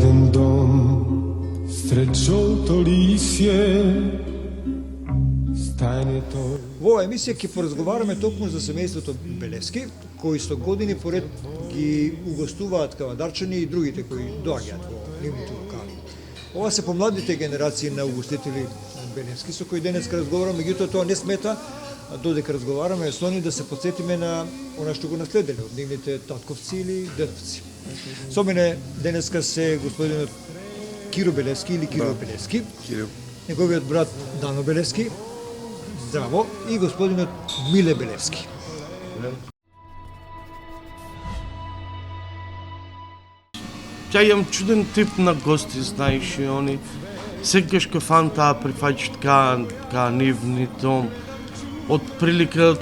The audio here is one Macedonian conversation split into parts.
ten dom srećou to lisje stane to. Во оваа емисија ќе поразговараме токму за семејството Белевски, кои со години поред ги угостуваат кавадарчани и другите кои доаѓаат во нивните локали. Ова се помладите генерации на угостители Белевски со кои денес разговараме, меѓутоа тоа не смета додека разговараме со нив да се потсетиме на она што го наследеле од нивните татковци или дедовци. Со мене денеска се господинот Киро Белевски или Киро Белевски, неговиот брат Дано Белевски, здраво, и господинот Миле Белевски. Ја имам чуден тип на гости, знаеш, и они секогаш ка фанта прифаќат ка нивните, од прилика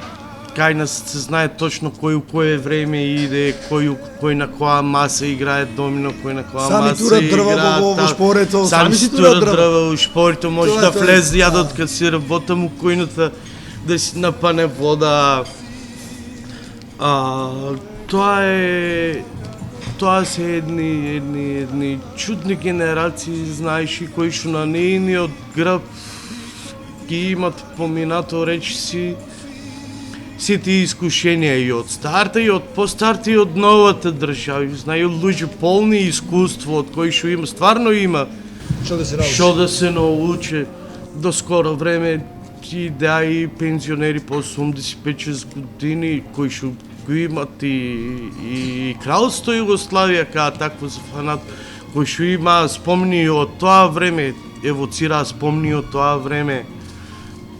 кај нас се знае точно кој у кое време иде, кој на која маса играе домино, кој на која сами маса турат дрва во шпорето, сами си турат дрва во шпорето, може Тоа да е влезе јадот кога си работа му којната, да си напане вода. Тоа се едни чудни генерации, знаеш, и кои што на нејниот грб ги имат поминато речиси сите искушенија и од старта и од постарта и од новата држава. Знаеу луѓе полни искуство, од кои што има, стварно има што да се научи. До скоро време да и пензионери по 85 години кои што го имат и кралство Југославија кај такво зафанат, кои што има спомни од тоа време, евоцира спомни од тоа време,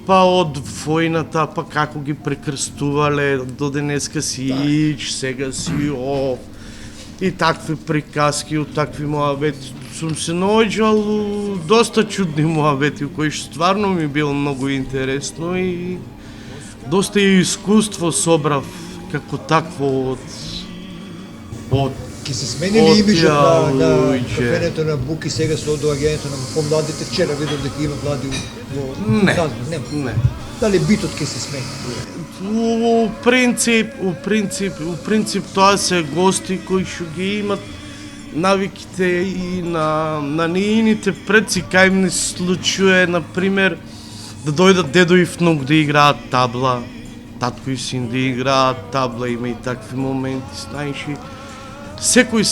па од војната, па како ги прекрстувале, до денеска си ич, сега си ов, и такви приказки, од такви муабети. Сум се наоѓал доста чудни муабети, кои што стварно ми било многу интересно и доста и искуство собрав како такво од Ке се сменили имиджот на кафенето на Буки сега со доаѓањето на помладите? Вчера видов дека има млади во Не. Дали битот ке се смени? У принцип тоа се гости кои што ги имат навиките и на нејните предци, кај им не случува, например, да дојдат дедо и внук да играат табла, татко и син да играат табла, има и такви моменти, знаеш. Секој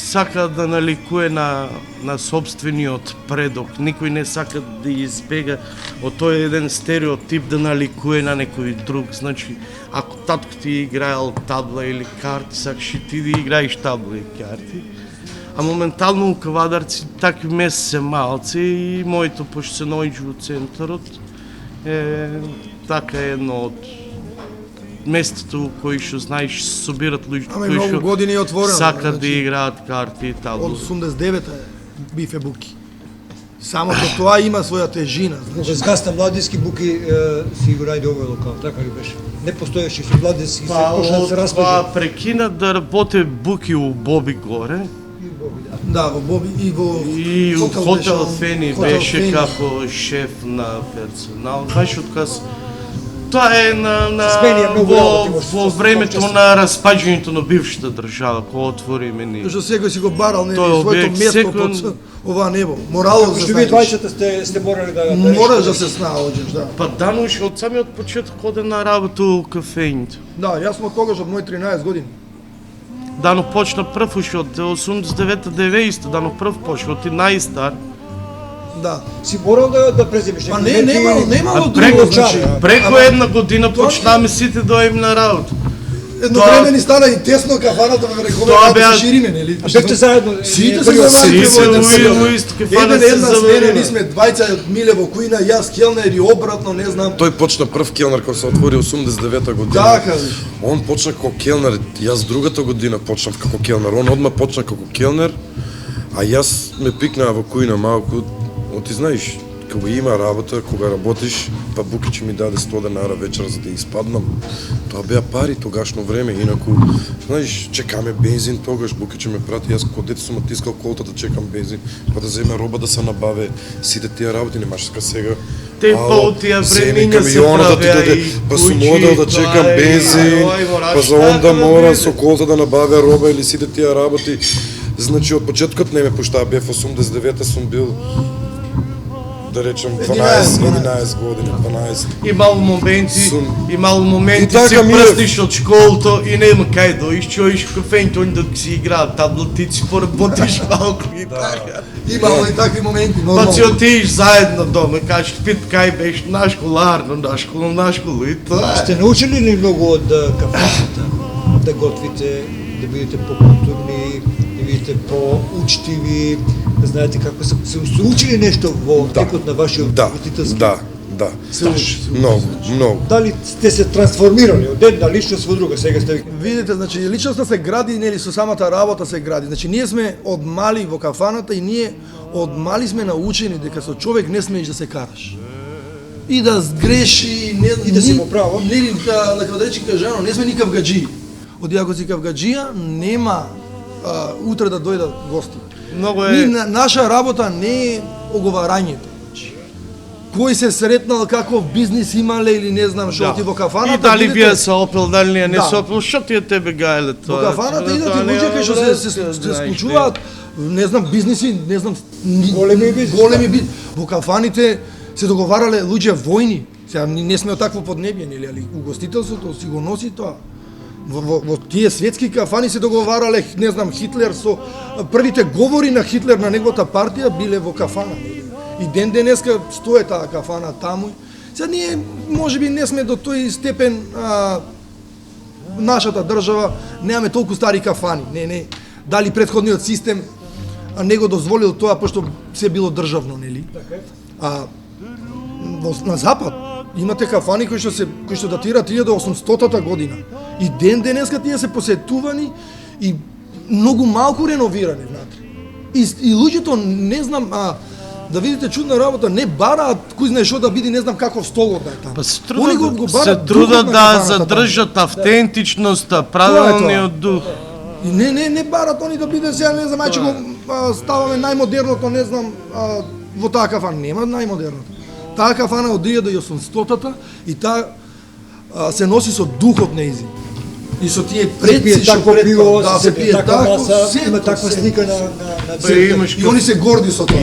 сака да наликуе на собствениот предок, никој не сака да избега од тој еден стереотип да наликуе на некој друг. Значи, ако татко ти играел табла или карти, сакаш и ти да играеш табла и карти. А моментално у Кавадарци такви места се малци и моето, пошто се наоѓа во центарот, така едно од местото кои што знаеш собират луѓе кои што сакат да играат карти и табла. Од 89-та бифе Буки. Само тоа има своја тежина. Кога згасна младински Буки си го најде овој локал, така ли беше? Не постоеше си младински, се почна да се распаѓа. Па прекина да работе Буки у Боби горе. Да, во Боби и во хотел Фени беше како шеф на персонал. Знаеш отказ тоа е во времето на распаѓањето на бившата држава, кога отвориме ние. Што секој си го барал своето место под ова небо. Морало за што вие двајцата сте морали да мораш да се снаоѓаш, да. Па Дануш од самиот почеток оде на работа у кафењето. Да, јас сум тогаш од мои 13 години. Дано почна прв уште од 89-90, Дано прв почна, ти најстар. Да. Си морал да преземеш некој. Па немало друго, преку една година почнаме сите да одиме на работа. Едно време ни стана и тесно кафаната во Врхове да се шириме, нели? Бевте заедно. Сите се заедно. Една смена, ние сме двајца од Милево Куина, јас келнер и обратно, не знам. Тој почна прв келнер кога се отвори 89-та година. Да, кажеш. Он почна како келнер, јас другата година почнав како келнер. Он одма почна како келнер, а јас ме пикнаа во Куина малку. Ти знаеш, кога има работа, кога работиш, па Букич ми даде 100 денара вечер за да испаднам. Тоа беа пари тогашно време, инаку, знаеш, чекаме бензин тогаш, Букич ме прати, јас кога дете сум отискал колата да чекам бензин, па да земе роба да се набаве, сите тие работи, немаш ска сега. Те по тие времиња се правеа и па сум одел да чекам бензин, па за онда мора со колата да набавя роба или сите тие работи. Значи од почетокот не ме пуштаа, бев 89-та, сум бил да речем 11 години, 12. Имало моменти И така, си Милев. пръсниш од школото и нема кај да изчоиш кафењето да си играат таблетици, поработиш малку и така. Имало и такви моменти, Па нормално. си отидеш заедно дома, кажеш, пит кај беше на школарно, на школу и тоа Сте научили ли много од кафенцата? Да готвите, да бидете по-културни, да бидете по-учтиви, да знаете како се учили нешто во текот на вашиот Да, родителски да. стаж? Многу. Дали сте се трансформирали од една личност во друга? Сега сте Видите, значи личноста се гради, нели со самата работа се гради. Значи ние сме од мали во кафаната и ние од мали сме научени дека со човек не смееш да се караш. И да сгреши, не, И да си во право. Нели да речи кажано, не сме никакв гаджи. Оди ако си кавгаджија, нема утре да дојдат гости. Многу Наша работа не е оговарањето. Кој се сретнал, каков бизнис имале или не знам што ти во кафаната. И дали видите, вие се опил, дали ние не Да. се опил, што ти е тебе гајле Во тоа? кафаната идат и Тоа луѓе нема кои што врска, се знаеш, склучуваат, не знам, бизниси, не знам, Големи бизниси, големи бизниси. Во кафаните се договарале луѓе војни. Сега не сме од такво поднебје, нели, али угостителството си го носи тоа. Во тие светски кафани се договарале, не знам, Хитлер со првите говори на Хитлер на неговата партија биле во кафана. И ден денеска стои таа кафана таму. Сега ние можеби не сме до тој степен нашата држава, немаме толку стари кафани. Не. Дали претходниот систем не го дозволил тоа пошто се било државно, нели? На запад имате кафани кои што датираат 1800-та година. И ден денеска тие се посетувани и многу малку реновирани внатре. И луѓето не знам, да видите чудна работа, не бараат кој знае што да биде, не знам каков столот да е таму. Па се Они трудат духот на да кафаната задржат автентичноста, Тоа е правилниот дух. И не барат они да биде сега, не знам, ајче го ставаме најмодерното, не знам, во таа кафана. Нема најмодерното. Таа кафана од 1800-та и таа се носи со духот нејзин. И со тие Се предци пие такво пиво, се пие таква тако, маса, сето, има таква сето. слика на Па имаш И они се горди со тоа.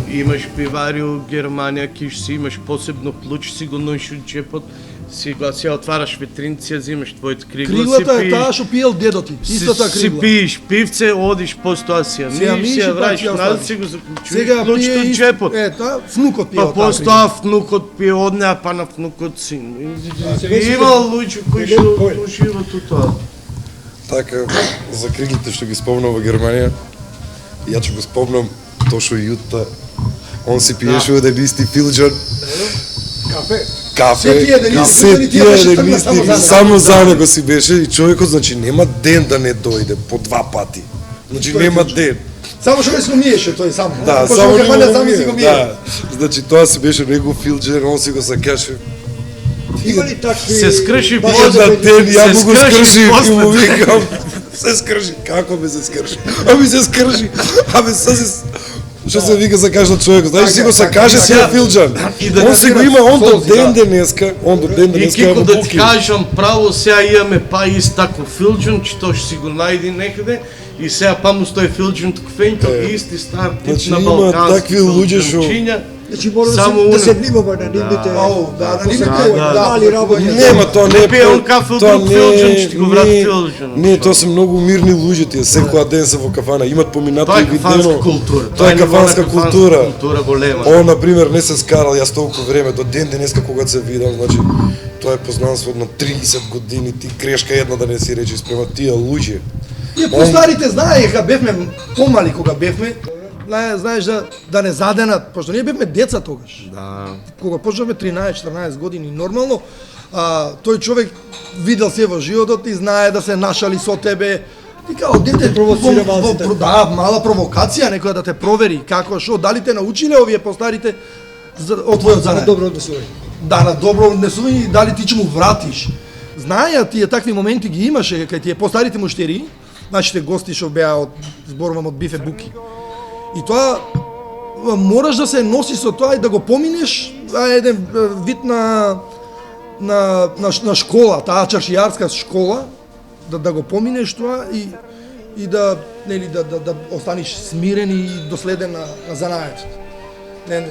Имаш пивари у Германија, киш си имаш посебно клуч, си го носиш од джепот, си отвараш витринци, ја взимаш твојот кригла, Криглата е таа што пиел дедо ти, истата си кригла. пиеш пивце, одиш постоја си ја Си ја миеш, си миеш и ја враќаш пак ја назад, оставиш. си го заклучуваш Сега клучот пие од ист- джепот. таа внукот пиел Па таа кригла. постоја внукот пие од неа, па на внукот син. сега Има луѓе кои Елен што Којн. уживаат у тоа. Така, за криглите што ги спомнам во Германија, ја ќе го спомнам Тошо Јута. Он си пиеше еден исти филџан кафе. Се тие еден и исти, се тие тие беше еден тргна исти, само за него. само за него си беше и човекот, значи нема ден да не дојде по 2 пати. Значи Тој нема филџан. ден. Само што не се умиеше тој само. Да, Пошто само во не Германија го сами си го мие. Да. Значи тоа си беше негов филџер, он си го сакаше. Има ли такви... Се скрши баш после Една ден ја се му го скрши скрши и после. му викам, се скрши, како ме се скрши? Ами се скрши, ами се... Што се вика за кажа човек, знаеш си го се каже си е филџан. И да Он си го има, он до солзи, ден да. денеска, он до ден И денеска кико во да ти буки. кажам право, сега имаме па ист таков филџун, че то ще си го најди некаде и сега па му стои филџун кафењето, исти стар тип Значи, на има балкански такви луѓе што- филџунчиња. Значи мора Само да уна. се внимава на нивните... Ау, да нивните, да. Мали работи. Нема, тоа не е... Пие он кафе од тоа друг не е- филџун, ќе ти го врати не е- филџун. Не, тоа се многу мирни луѓе тие, секоја ден се во кафана, имат поминато Тоа и е кафанска видено. култура. Тоа е ниво на кафанска култура. Култура голема. Он, например, не се скарал јас толку време, до ден денеска кога се видам, значи, тоа е познанство на 30 години, ти грешка една да не си речи спрема тие луѓе. Ние постарите знаеха, бевме помали кога бевме, знаеш да не заденат, пошто ние бевме деца тогаш. Да. Кога почнавме 13-14 години, нормално, тој човек видел се во животот и знае да се нашали со тебе. Ти као дете провоцира малците. Да, мала провокација, некоја да те провери како што, дали те научиле овие постарите од твојот За занат. добро однесување. Да, на добро однесување, дали ти ќе му вратиш. Знаеа тие такви моменти ги имаше кај тие постарите муштери, нашите гости што беа од зборувам од Бифе Буки. И тоа мораш да се носи со тоа и да го поминеш, еден вид на школа, таа чаршијарска школа, да го поминеш тоа и и да нели да останеш смирен и доследен на занаетот. Не,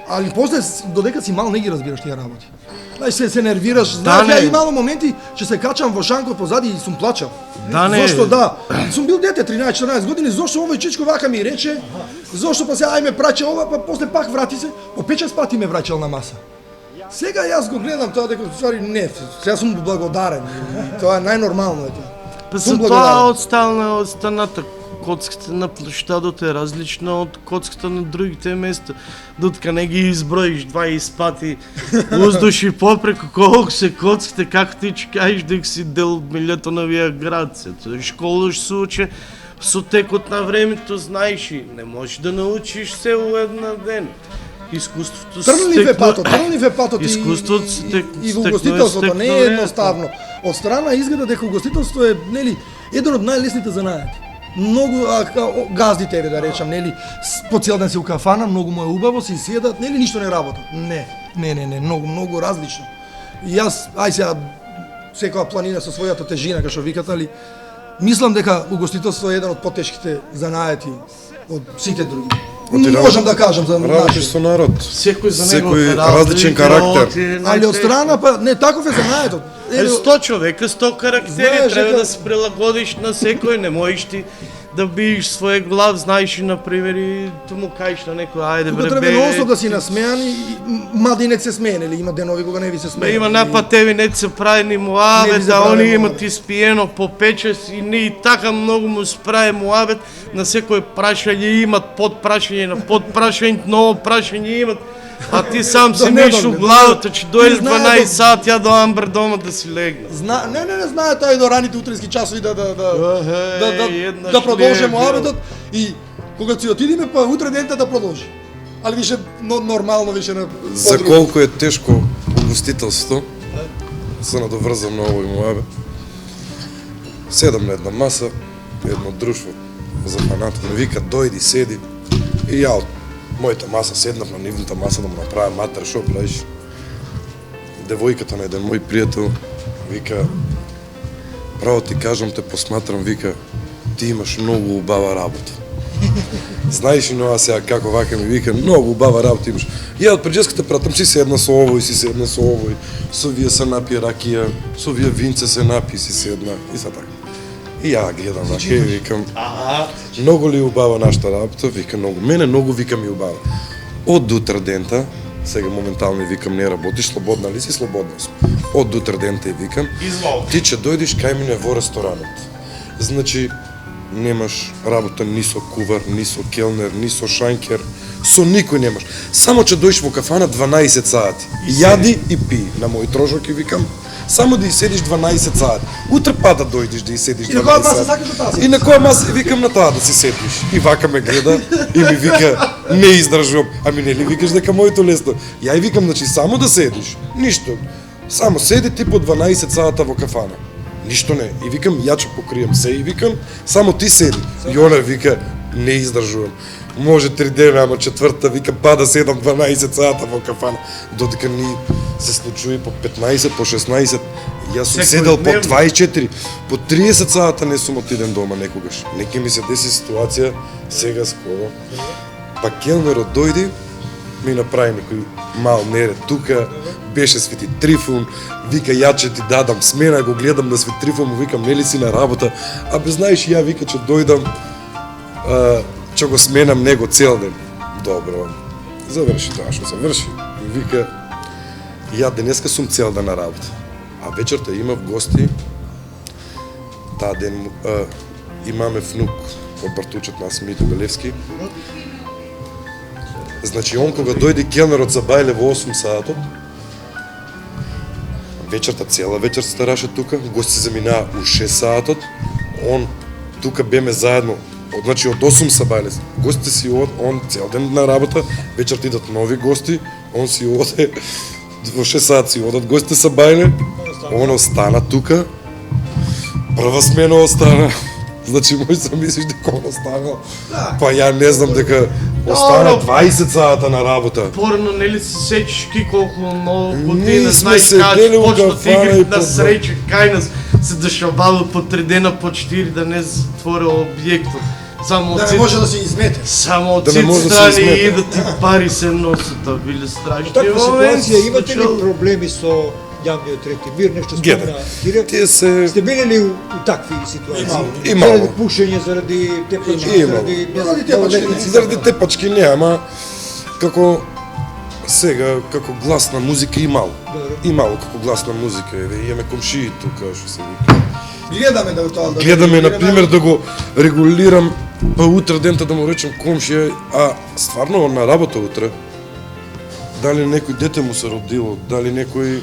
али после додека си мал не ги разбираш тие работи. Знаеш, се нервираш, знаеш, не. ја имало моменти че се качам во шанко позади и сум плачал. Да, не. Зошто да? Сум бил дете 13-14 години, зошто овој чичко вака ми рече, зошто па сега ајме праче ова, па после пак врати се, по 5-6 пати ме враќал на маса. Сега јас го гледам тоа дека ствари не, сега сум благодарен. Тоа е најнормално е тоа. Па Сум за благодарен. тоа останата коцката на площадот е различна од коцката на другите места. Додека не ги изброиш 20 пати уздуш и попреку колку се коцките, како ти ќе кажеш дека си дел од милетоновија град. Се школаш се уче со текот на времето, знаеш и не можеш да научиш се во една ден. Искуството се Трнлив е патот Искуството се и во угостителството не е едноставно. Од страна изгледа дека угостителство е нели еден од најлесните занаети. Многу газдите да речам, нели, по цел ден си у кафана, многу му е убаво, си седат, нели ништо не работат. Не, многу различно. И јас, ај сега секоја планина со својата тежина, како што викате, али мислам дека угостителство е еден од потешките занаети од сите други. Можам да кажам за Работиш со народ. Секој за Секој негов работа, различен карактер. Али од страна па не таков е занаетот. 100 човека, 100 карактери, Знаеш треба дека- да се прилагодиш на секој, не можеш ти да биеш свој глав, знаеш и например и да му кажеш на некој, ајде Тука бре, треба бе, нонстоп да си насмеан и мадинец се смее, нели има денови кога не ви се смее. Бе, има напатеви, не се прави ни Не муабет, се да прави они муабет. имат испиено по 5-6 и не и така многу му справи муабет, на секој прашање имат подпрашање, на подпрашање, ново прашање имат, а ти сам си До миш у недолго, главата, че дојдеш не знае 12 до- сати, ја до Амбер дома да си легна. Не знае тој до раните утрински часови една да продолжи шлије муабетот и кога си отидеме па утре дента да продолжи. Али више нормално више на За подруг. колку е тешко угостителство, се надоврзам на овој муабет. Седам на една маса, едно друштво за фанати ме вика дојди, седи. И ја од мојата маса седнав на нивната маса да му направя матер, шо правиш? Девојката на еден мој пријател вика, право ти кажам, те посматрам, вика, ти имаш многу убава работа. Знаеш ли нова сега како вака ми вика, многу убава работа имаш. Ја од преджеската пратам си седна со овој, си седна со овој, со вие се напи ракија, со вие винце се напи, си седна и са така. И ја гледам вака и викам, многу ли убава нашата работа? Вика многу. Мене многу вика ми убава. Од утре дента, сега моментално ми викам не работиш, слободна ли си? Слободна сум. Од утре дента и викам, ти ќе дојдеш кај мене во ресторанот. Значи, немаш работа ни со кувар, ни со келнер, ни со шанкер, со никој немаш. Само ќе дојдеш во кафана 12 сати. Јади и пи на мој трошок и викам, само да и седиш 12 сати. Утре па да дојдеш да и седиш 12 И на која маса сати. сакаш да таа И на која маса викам на таа да си седиш. И вака ме гледа и ми вика не издржувам. Ами не ли викаш дека моето лесно? Ја и викам значи само да седиш. Ништо. Само седи ти по 12 сата во кафана. Ништо не. И викам ја ќе покриjem се и викам само ти седи. И она вика не издржувам. Може 3 дена, ама четврта вика па да седам 12 сата во кафана. Додека ни се случува по 15, по 16. Јас сум седел по 24, по 30 сата не сум отиден дома некогаш. Неки ми се деси ситуација сега скоро. Па келнерот дојди, ми направи некој мал неред тука, беше Свети Трифун, вика ја ќе ти дадам смена, го гледам на Свети Трифун, му викам нели си на работа, а бе знаеш ја вика ќе дојдам, ќе го сменам него цел ден. Добро, заврши тоа што заврши. Ми вика, ја денеска сум цел ден на работа, а вечерта имав гости, таа ден имаме внук од братучот нас Мито Белевски. Значи, он кога дојде келнерот за бајле во 8 сатот, вечерта цела вечер се стараше тука, гости заминаа у 6 сатот, он тука беме заедно, значи од 8 са бајле, гостите си од, он цел ден на работа, вечерта идат нови гости, он си оде, во 6 сат си одат гостите са бајле, он остана тука, прва смена остана, значи можеш да мислиш дека он останал, па ја не знам дека остана Добро. 20 сата на работа. Порно, нели се сечиш ки колку много Ние година, сме знаеш как седели у почнат кафана и игри по на два. среќа, кај нас се дешавало по 3 дена, по 4 да не затворил објектот. Само Да од не може да се измете. Само од Да не може сите да се страни измете. идат и пари се носат, а биле страшни Таква моменти. ситуација, имате ли случувало. проблеми со јавниот ред и мир, нешто Геде. спомна Кире? Тие се Сте били ли у такви ситуации? Имало. Заради пушење, заради тепачки, Имало. заради Заради тепачки, малолетници, заради тепачки не, ама како сега како гласна музика имало. Имало како гласна музика, еве имаме комшии тука што се вика. Гледаме да тоа да Гледаме на пример да го регулирам па утре дента да му речем комшија, а стварно на работа утре. Дали некој дете му се родило, дали некој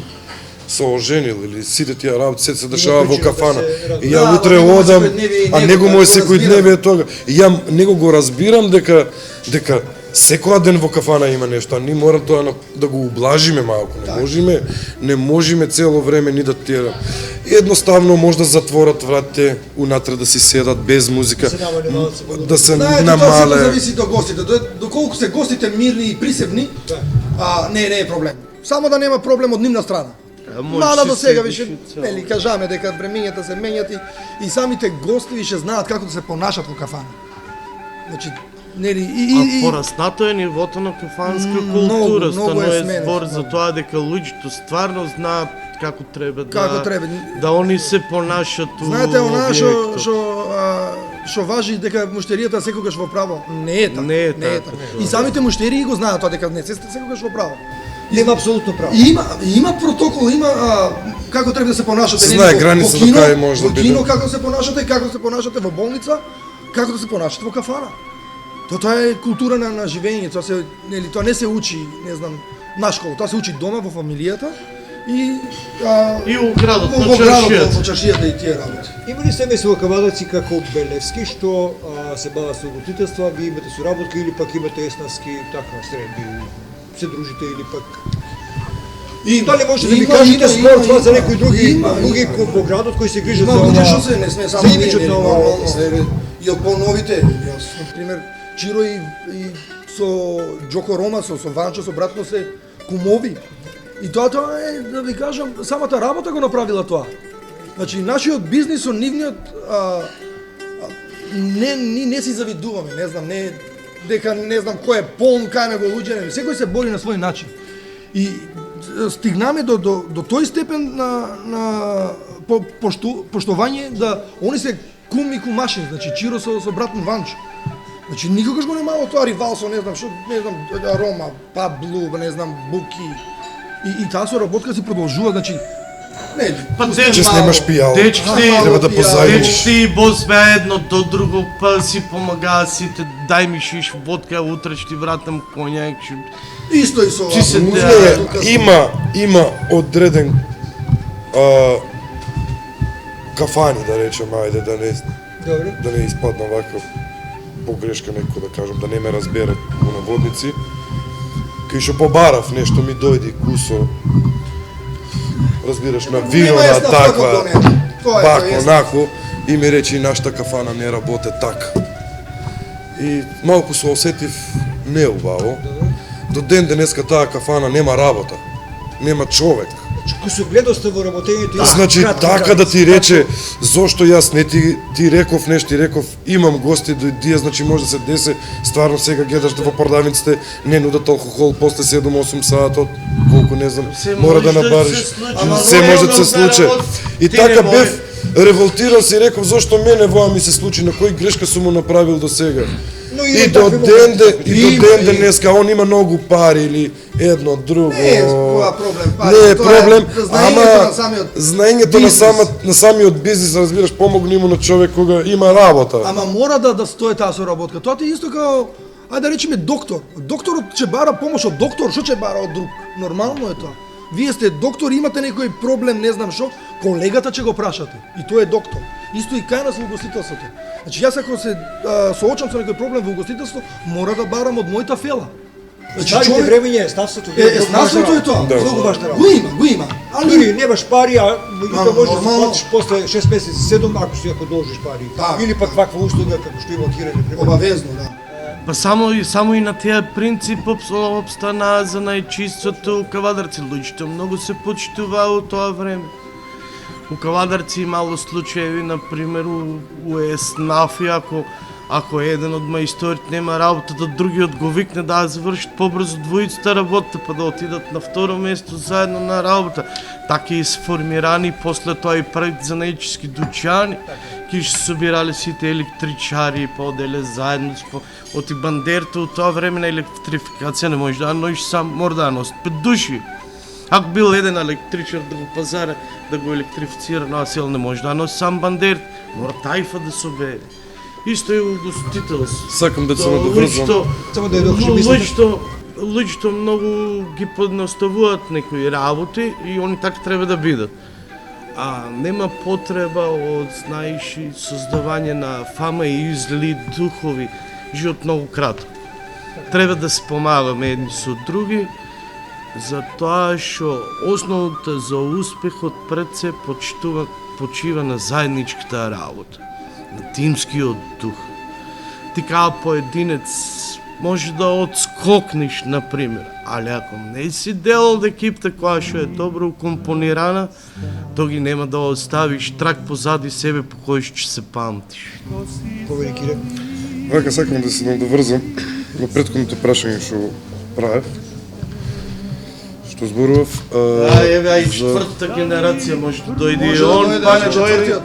се оженил или сите тие работи се дешава во причина да кафана. се И Да, ја ама утре него му е одам, секојдневие и а него него му е го секој разбирам. дневие тога. И ја него го разбирам дека секоја ден во кафана има нешто, а ние мора тоа да го ублажиме малку. Не можеме цело време ни да тера. Едноставно може да затворат вратите, унатре да си седат без музика, се намали малку се подобро. да се Знаете, тоа сето намале. зависи до гостите. Доколку се гостите мирни и присебни, не е проблем. Само да нема проблем од нивна страна. може Мада си до сега седиш више, и цело. нели, кажаме дека времењата се менјат и самите гости више знаат како да се понашат во кафана. Значи, нели, А пораснато е нивото на кафанска култура, многу е стано е сменет, збор многу. за тоа дека луѓето стварно знаат како треба Како треба. да они се понашат у Знаете, она објектот. што важи дека муштеријата секогаш во право. Не е така. Не е така, И самите муштери го знаат тоа дека не се секогаш во право. Нема апсолутно право. Има протокол, како треба да се понашате. Се нели, знае во граница кино, до кај може да во биде. кино како се понашате, како се понашате во болница, како да се понашате во кафана. Тоа е култура на живење, тоа не се учи, не знам, на школа, тоа се учи дома во фамилијата и И у градот, во на градот, чаршијата. во чаршијата и тие работи. Има ли семејство во Кавадаци како Белевски што се бава со угостителство, ви имате соработка или пак имате еснавски така средби, се дружите или пак Дали може да ми кажете спорт това за некои други по градот кои се грижат за Луѓе ова? што се не сме само за ние, имиджот нели, на ова нормално, област. и од по-новите, јас, на пример, Чиро и со Джоко Рома, со Ванчо, со братно се кумови. И тоа е, да ви кажам, самата работа го направила тоа. Значи, нашиот бизнис со нивниот, не си завидуваме, не знам, дека не знам кој е полн, кај него луѓе, не, секој се бори на свој начин. И стигнаме до тој степен на поштовање да они се кум и кумаши, значи Чиро со брат му Ванчо. Значи никогаш го немало тоа ривалство, не знам што, не знам Рома, Паблу, не знам Буки. И таа соработка се продолжува, значи не, Па Че немаш пијал, дечките, треба да позајмиш. дечките и босвеа едно до друго, па си помагаат сите, дај ми шиш водка, утре ќе ти вратам коњак. исто и со Ти се Има одреден кафани, да речем, ајде, Добре. да не испадна вака погрешка некој да кажам, да не ме разберат во наводници. Кај што побарав нешто ми дојди кусо, разбираш, на вино, Нема на јас на таква, факот до него. Тоа е, бако, тоа е. накво, и ми рече, нашата кафана не работе така. И малку се осетив неубаво. До ден денеска таа кафана нема работа, нема човек. Ко се гледоста во работењето има Значи, кратки така да ти граници. рече, зошто јас не ти реков нешто, ти реков, имам гости, дојдија, значи може да се десе, стварно сега гледаш да во продавниците не нудат алкохол после 7-8 сатот, колку не знам, мора да набариш. Се може да се случи. И така бев револтиран си реков, зошто мене воа ми се случи, на кој грешка сум му направил до сега. Но И има до такви ден моменти. денеска, он има многу пари или едно, друго. Не е тоа проблем, Не е тоа проблем, знаењето на самиот знаењето на самиот бизнис, разбираш, помогне му на човек кога има работа. Ама мора да стое таа соработка. Тоа ти е исто како, ајде да речеме доктор. Докторот ќе бара помош од доктор, што ќе бара од друг? Нормално е тоа. Вие сте доктор, имате некој проблем, не знам што, колегата ќе го прашате. И тој е доктор. Исто и кај нас во угостителството. Значи јас ако се соочам со некој проблем во угостителство, мора да барам од мојата фела. Старите времења, ставството Ставството е тоа. Да. Многу важна Го работа. има. Дури немаш пари, а да можеш да нормално. платиш после 6 месеци 7 ако си ако должиш пари. Да. Или пак ваква услуга како што има Кире, на пример. Обавезно, да. Па само и на теа принцип обстанаа за најчистото Кавадарци. Луѓето многу се почитуваа у тоа време. У Кавадарци имало случаеви, например, у Еснафи, ако еден од мајсторите нема работа, да другиот го викне да завршат побрзо двојцата работа, па да отидат на второ место заедно на работа. Така и сформирани после тоа и проект за најчиски дучани, ки се собирале сите електричари, па оделе заедно, оти бандерто у тоа време на електрификација не може да ноиш сам, мора да носи 5 души. Ако бил еден електричар да го пазара, да го електрифицира на сел, не може да носи сам бандерт, мора тајфа да собере. Исто и у гостителство. Сакам да се надоврзам. Само да ја докажи мислите. Луѓето многу ги подноставуваат некои работи и они така треба да бидат. А нема потреба од, знаеш, создавање на фама и зли духови. Живот многу краток. Треба да се помагаме едни со други, затоа што основата за успехот пред се почива на заедничката работа, на тимскиот дух. Ти као поединец може да отскокнеш, например, али ако не си дел од екипта која што е добро компонирана, то ги нема да оставиш трак позади себе по кој ќе се памтиш. Повели Кире. Вака сакам да се надоврзам на претходното прашање што правев. Што зборував Ај четвртата генерација може да дојде и он, па не дојде.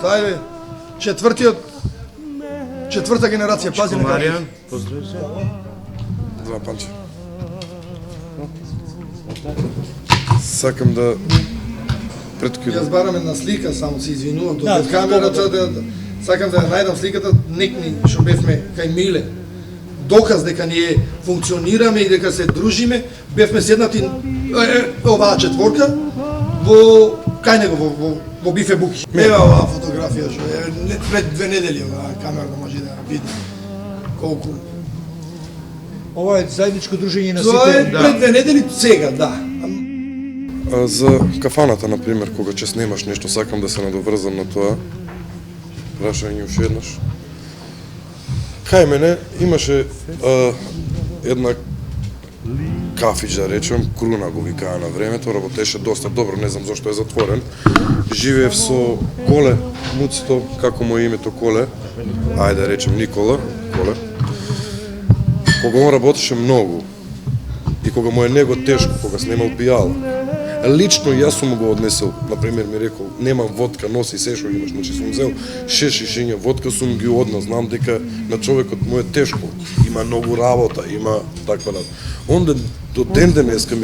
Четврта генерација, пази на Маријан, поздрави се. Два панче. Сакам да Јас барам една слика, само се извинувам, до пред камерата, сакам да ја најдам сликата, некни што бевме кај Миле. Доказ дека ние функционираме и дека се дружиме, бевме седнати оваа четворка кај него во Бифе Буки. Ева оваа фотографија што е пред 2 недели оваа камера може да види колку. Ова е заедничко дружење на Тоа е сите. пред 2 недели сега, да. За кафаната, например, кога ќе снимаш нешто, сакам да се надоврзам на тоа. Прашање уште еднаш. Кај мене имаше една кафич, да речем, Круна го викаа на времето, работеше доста добро, не знам зашто е затворен. Живеев со Коле Муцито, како му е името Коле, ајде да речем Никола, Коле. Кога он работеше многу и кога му е него тешко, кога снимал пијала, лично јас сум го однесел, например ми рекол, немам водка, носи се што имаш, значи сум взел 6 шишиња водка, сум ги однел, знам дека на човекот му е тешко, има многу работа, има таква работа. Онда до ден денеска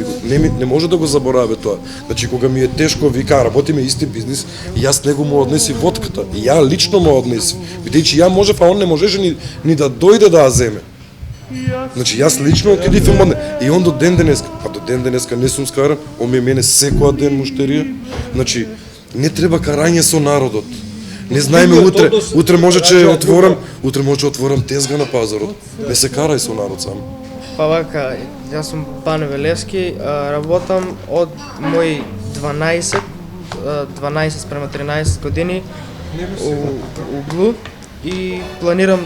не може да го заборави тоа. Значи кога ми е тешко, вика, работиме исти бизнис, јас него му однеси водката, и ја лично му однеси, бидејќи ја можев, а он не можеше ни да дојде да ја земе. Значи јас лично отидив и он до ден денеска не сум скаран, он ми мене секоја ден муштерија. Значи не треба карање со народот. Не знаеме утре може че отворам тезга на пазарот. Не се карај со народ сам. Па вака, јас сум Бане Велевски, работам од мои 12 спрема 13 години у Глу и планирам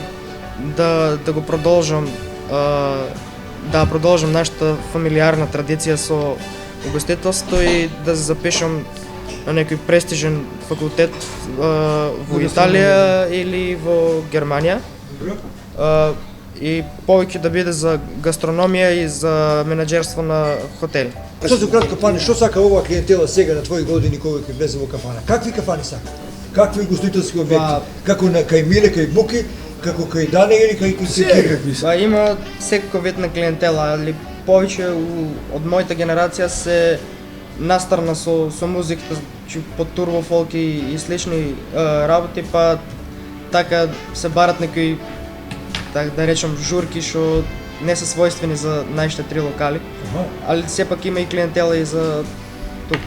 да го продолжам нашата фамилиарна традиција со угостителство и да се запишам на некој престижен факултет во Италија или во Германија. И повеќе да биде за гастрономија и за менаџерство на хотели. Што за кратко, Пане, што сака оваа клиентела сега на твои години кога ќе влезе во кафана? Какви кафани сака? Какви гостителски објекти? Како на кај Миле, кај Буки, како кај Дане или кај Кире? Па има секој вид на клиентела, али повеќе од мојата генерација се настарна со музиката, по турбо фолк и слични работи, па така се барат некои, так да речем, журки што не се својствени за нашите 3 локали, али сепак има и клиентела и за тук,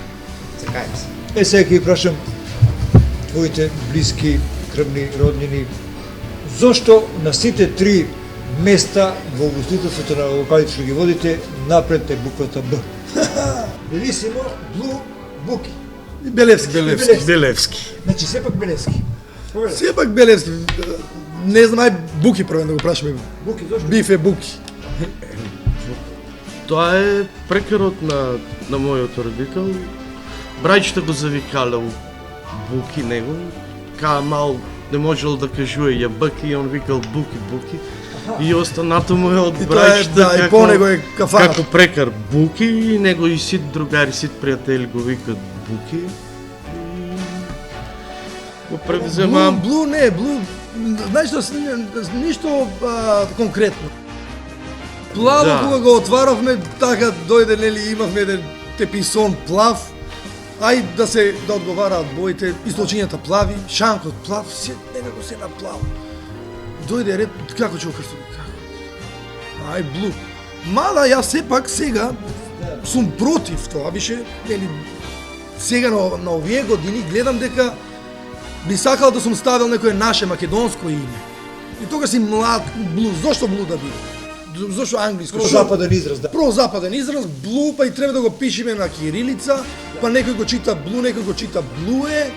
за кај се. Сега ќе ви прашам твоите блиски, крвни, роднини, зошто на сите 3 места во угостителството на локалите што ги водите, напред е буквата Б? Белисимо, Блу, Буки. Белевски. Белевски. Значи сепак Белевски. Сепак Белевски. Не знам, Буки првен да го прашаме. Буки, зашто? Бифе Буки. Тоа е прекарот на мојот родител. Брајчето го завикалел Буки него. Ка мал не можел да кажува јабаки и он викал Буки. И останато му е од И тоа е, брајчето да, и по него е кафана. како прекар Буки и него и сит другари, сит пријатели го викат Буки. И го превземам. Блу, знаеш што, ништо конкретно. Плаво, Да. кога го отваравме, така дојде, нели, имавме еден теписон плав, ај да одговараат боите, источињата плави, шанкот плав, се некако се на плаво. Дојде ред, како ќе го крстувам, како? Ај, блу. Мада, јас сепак сега сум против тоа, више, нели, сега на овие години гледам дека би сакал да сум ставил некое наше македонско име. И тогаш си млад, блу, зошто блу да биде? Зошто англиско? Прозападен израз, да. Прозападен израз, блу, па и треба да го пишеме на кирилица, па некој го чита блу, некој го чита блуе,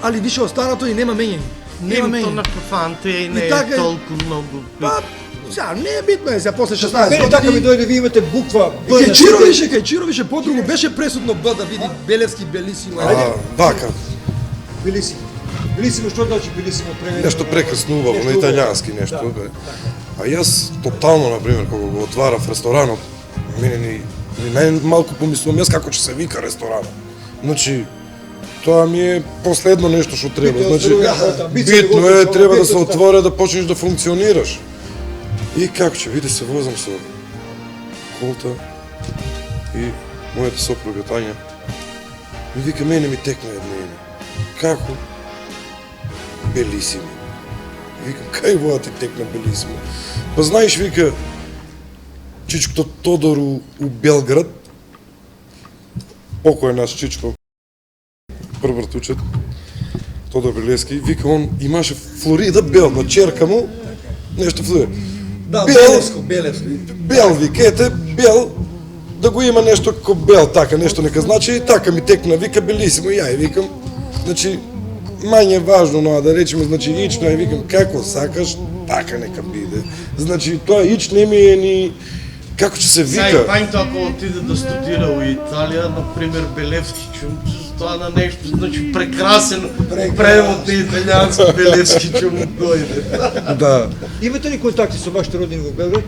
али више останато и нема менјање. Нема Името на менјање. кафанте и не така е е. толку многу. Па, сега, не е битно е, сега после 16 Мене така ми години. дојде, ви имате буква Б. Кај Чировише подруго беше пресудно Б да види Белевски, Белисимо. Вака, Белисимо. Белисимо, што значи Белисимо преведено? нешто прекрасно убаво, на италијански нешто, бе. А јас тотално, например, кога го отварав ресторанот, мене ни најмалку помислувам јас како ќе се вика ресторанот. Значи, тоа ми е последно нешто што треба. Бите Значи, отворено, амбиција да битно го е, отвориш, треба да објектот се така. отвори, да почнеш да функционираш. И како ќе види се возам со колта и мојата сопруга Тања ми вика, мене ми текна едно име. Како? Белисимо. Викам, кај воа ти текна Белисимо? Па знаеш, вика, чичкото Тодор у Белград, покој наш чичко, првртучет, Тодор Белевски, вика, он имаше Флорида Бел, на черка му, нешто Флорида. Да, Бел, Белевски. Бел, викете, Бел, да го има нешто како Бел, така, нешто нека значи, и така ми текна, вика Белисимо, и ја викам, значи, мање важно, но да речеме, значи, ично, ја викам, како сакаш, така нека биде. Значи, тоа ич не ми е ни, како ќе се Сега и вика. Пајнто ако отиде да студира у Италија, например Белевски чум, тоа на нешто, значи прекрасен превод на италијански Белевски чум дојде. Да, Имате ли контакти со вашите родини во Белград?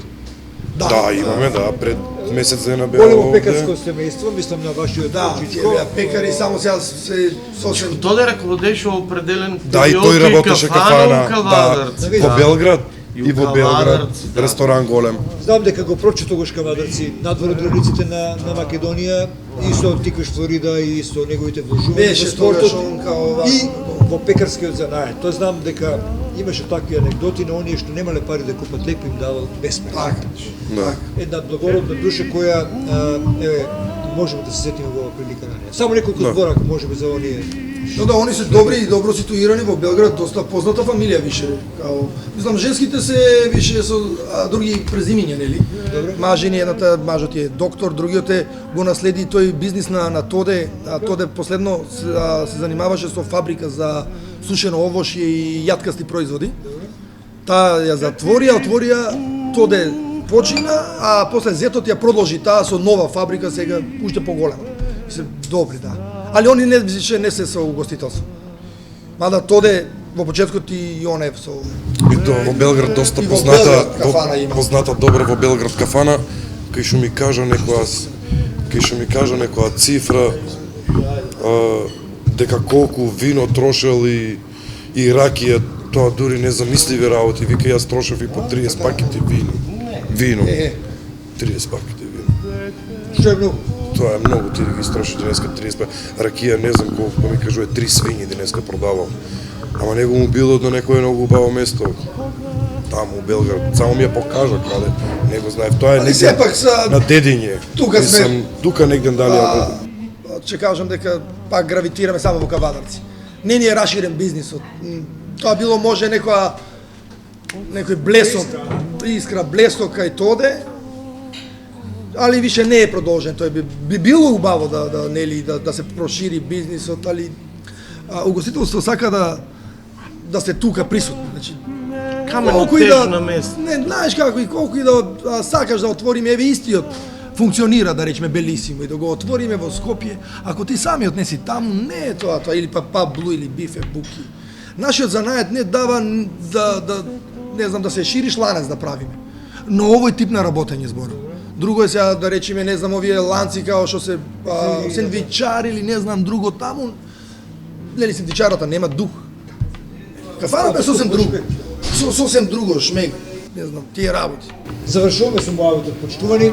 да, имаме, да, пред месец дена беа Големо овде. пекарско семејство, мислам на вашиот Да, тие чичко. беа пекари, само сега се сосем. Тој раководеше определен Да, и период тој работеше кафана, у да, Кавадарци. во Белград и во Белград, Кавадарци, да. ресторан голем. Знам дека го прочи тогаш Кавадарци надвор од границите на Македонија и со Тиквеш Флорида и со неговите вложувања Беше во спортот тогаш он као и во пекарскиот занаед. Тоа знам дека имаше такви анекдоти на оние што немале пари да купат леп им давал бесплатно. Така. Да. Една благородна душа која еве можеме да се сетиме во оваа прилика на неја. Само неколку збора ако можеме за оние. Но да, они се добри и добро ситуирани во Белград, доста позната фамилија више. Као, мислам, женските се више со други презимиња, нели? Мажени, едната, мажот е доктор, другиот е го наследи тој бизнис на Тоде, а Тоде последно се занимаваше со фабрика за сушено овошје и јаткасти производи. Таа ја затворија, отворија, Тоде почина, а после зетот ја продолжи таа со нова фабрика, сега уште поголема. Се добри, да. Али они не се со угостителство. Мада Тоде во почетокот и он е со И тоа во Белград доста И во позната, Белград кафана има. позната добро во Белград кафана, кај што ми кажа некоја цифра, дека колку вино трошел и ракија, тоа дури незамисливи работи, вика јас трошев и по 30 пакети вино. 30 пакети вино. Што е многу? Тоа е многу, ти ги строши денеска 30 пакети. Ракија не знам колку, па ми кажува 3 свињи денеска продавал. Ама него му било до некое многу убаво место. Таму у Белград, само ми ја покажа каде, не го знаев. Тоа е Али негде сепак са- на Дедиње. тука сме- Мислам, тука негде дали ќе кажам дека пак гравитираме само во Кавадарци. Не ни е раширен бизнисот. Тоа било може некој блесок, искра блесок кај Тоде, али више не е продолжен. Тој би било убаво да се прошири бизнисот, али угостителство сака да сте тука присутни. Значи, каменотежна место. Не, знаеш како и колку и да сакаш да отвориме, еве истиот функционира, да речеме, Белисимо и да го отвориме во Скопје, ако ти самиот не си таму, не е тоа, или па Блу или Бифе, Буки. Нашиот занајат не дава не знам, да се шириш ланец да правиме. Но овој тип на работење зборам. Друго е сега, да речеме, не знам, овие ланци као што се сендвичари или не знам друго таму, нели сендвичарата нема дух. Кафаната е сосем друго. Сосем друго, шмег, не знам, тие работи. Завршуваме со мојавото почитувани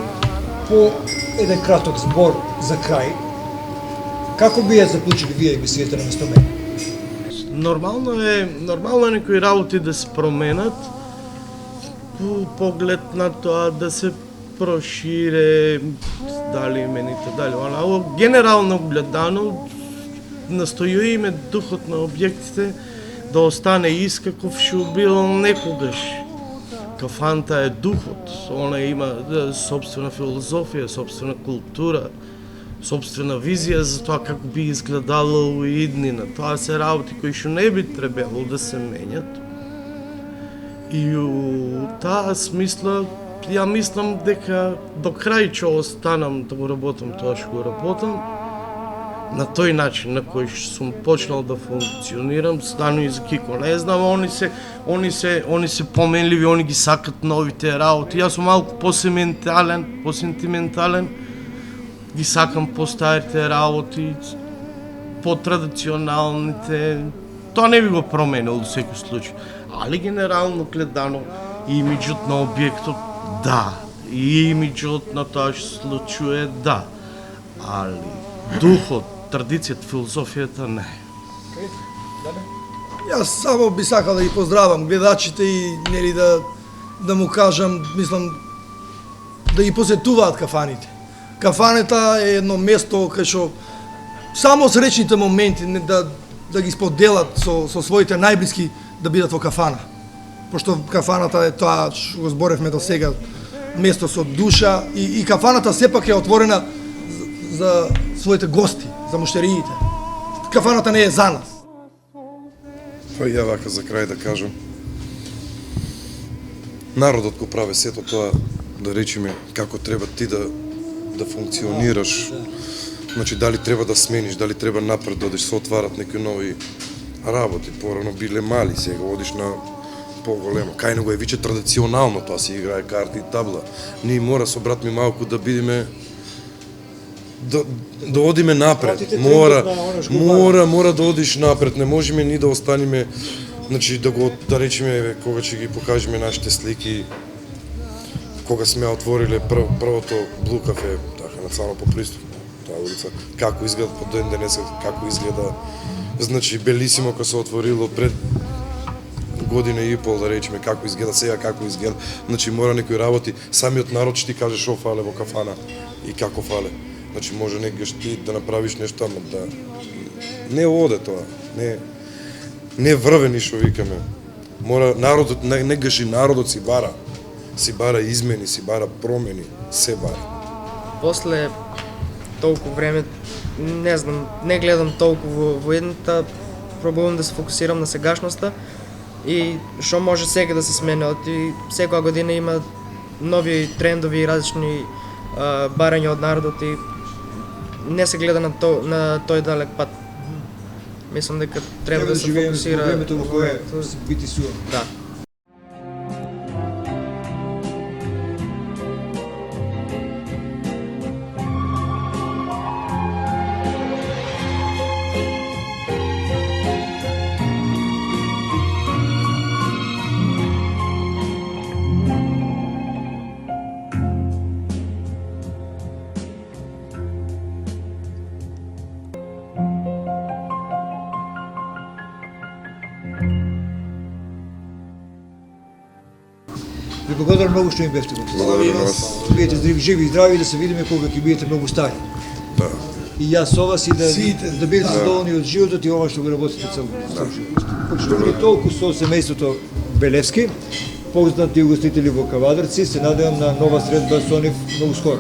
по еден краток збор за крај. Како би ја заклучили вие емисијата на место мене? Нормално е некои работи да се променат по поглед на тоа да се прошире дали имените, дали она. Генерално гледано настојуваме духот на објектите да остане искаков што бил некогаш. Кафаната е духот, она има собствена филозофија, собствена култура, собствена визија за тоа како би изгледало у иднина. Тоа се работи кои што не би требало да се менјат. И у таа смисла, ја мислам дека до крај ќе останам да го работам тоа што го работам, на тој начин на кој што сум почнал да функционирам, Стано и за Кико. Не знам, они се поменливи, они ги сакат новите работи. Јас сум малку посентиментален, ги сакам по-старите работи, по-традиционалните. Тоа не би го променил во секој случај. Али генерално гледано, имиджот на објектот, да. И имиджот на тоа што се случува, да. Али духот, традицијата, филозофијата, не. Јас само би сакал да ги поздравам гледачите и нели да му кажам, мислам, да ги посетуваат кафаните. Кафаната е едно место кај што само среќните моменти да ги споделат со своите најблиски да бидат во кафана. Пошто кафаната е тоа што го зборевме до сега, место со душа и кафаната сепак е отворена за своите гости, за муштериите. Кафаната не е за нас. Па ја вака за крај да кажам. Народот го прави сето тоа, да речеме, како треба ти да функционираш. Значи, дали треба да смениш, дали треба напред да одиш, се отварат некои нови работи. Порано биле мали, сега одиш на поголемо. Кај него е виче традиционално, тоа се играе карти и табла. Ние мора со брат ми малку да бидеме да одиме напред. Мора да одиш напред. Не можеме ни да останеме, значи да речеме кога ќе ги покажеме нашите слики, кога сме отвориле првото Блу кафе, така национално по пристап, таа улица, како изгледа по ден денес, како изгледа, значи Белисимо кога се отворило пред година и пол, да речеме, како изгледа сега, како изгледа. Значи мора некои работи, самиот народ ќе ти каже шо фале во кафана и како фале. Значи може некогаш ти да направиш нешто, ама да не оде тоа, не врвени што викаме. Мора народот, некогаш и народот си бара измени, си бара промени, се бара. После толку време, не знам, не гледам толку во едната, пробувам да се фокусирам на сегашноста и што може сега да се сменува. И секоја година има нови трендови и различни барања од народот и не се гледа на тој далек пат. Мислам дека треба да се фокусира во времето во кое се бити суам. Да. Ви благодарам многу што ми бевте го. Благодарам вас. Бидете живи и здрави, да се видиме кога ќе бидете многу стари. Да. И јас со вас и Сите. да бидете задоволни од животот и ова што го работите цел живот. Почнуваме толку со семејството Белевски, познати угостители во Кавадарци, се надевам на нова средба со нив многу скоро.